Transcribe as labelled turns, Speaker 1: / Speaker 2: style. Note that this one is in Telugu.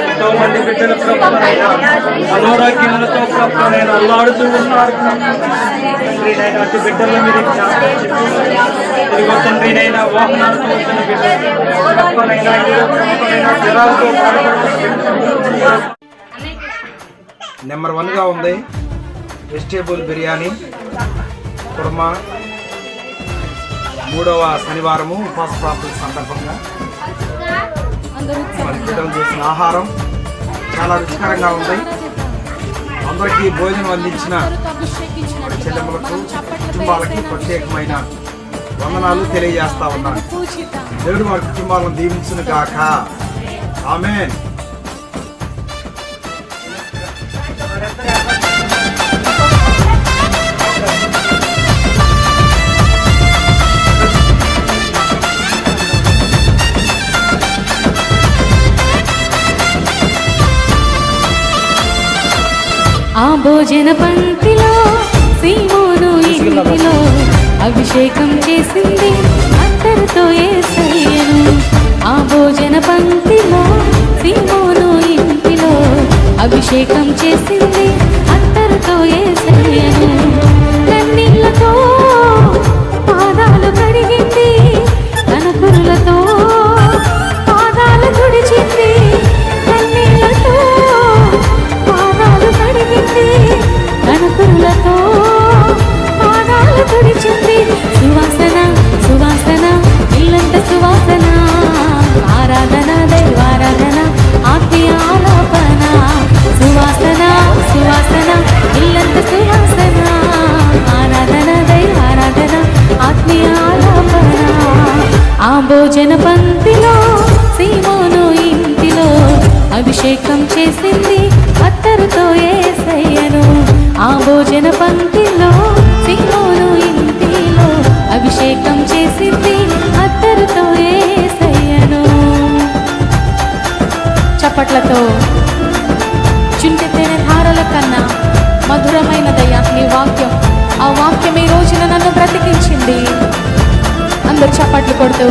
Speaker 1: ఎంతో మంది బిడ్డలు ప్రభువైనా అనారోగ్యాలతో ప్రభువైనా అల్లాడుతూ ఉన్నారు తండ్రినైనా. అటు బిడ్డల మీద ఇదిగో తండ్రినైనా వాహనాలతో వచ్చిన బిడ్డలు ప్రభువైనా జ్వరాలతో నెంబర్ 1గా ఉంది వెజిటేబుల్ బిర్యానీ కుర్మా. 3వ శనివారము ఉపవాస ప్రార్థన సందర్భంగా మన బిడ్డలు చేసిన ఆహారం చాలా రుచికరంగా ఉంది. అందరికీ భోజనం అందించిన చెల్లెమ్మలకు కుటుంబాలకి ప్రత్యేకమైన వందనాలు తెలియజేస్తా ఉన్నాను. దేవుడు వారి కుటుంబాలను దీవించును గాక. ఆమేన్.
Speaker 2: ఆ భోజన పంక్తిలో సీమోను ఇంటిలో అభిషేకం చేసింది అత్తరుతో యేసయ్యను. ఆ భోజన పంక్తిలో సీమోను ఇంటిలో అభిషేకం చేసింది అత్తరుతో యేసయ్యను. కన్నీళ్లతో పాదాలు కడిగింది, తన కురులతో పాదాలు తుడిచింది. కన్నీళ్లతో పాదాలు కడిగింది, తన కురులతో పాదాలు తుడిచింది. సువాసన సువాసన ఇల్లంత సువాసన, ఆరాధన దైవారాధన ఆత్మీయ ఆలాపన. సువాసన సువాసన ఇల్లంత సువాసన, ఆరాధన దైవారాధన ఆత్మీయ ఆలాపన. ఆ భోజన పంక్తిలో సీమోను ఇంటిలో అభిషేకం చేసింది అత్తరుతో యేసయ్యను. ఆ భోజన పంక్తిలో సీమోను ఇంటిలో అభిషేకం చేసింది అత్తరుతో యేసయ్యను. చప్పట్లతో చుంటెత్తైన ధారల కన్నా మధురమైనదయ్యా నీ వాక్యం. ఆ వాక్యం ఈ రోజున నన్ను బ్రతికించింది. అందరూ చప్పట్లు కొడుతూ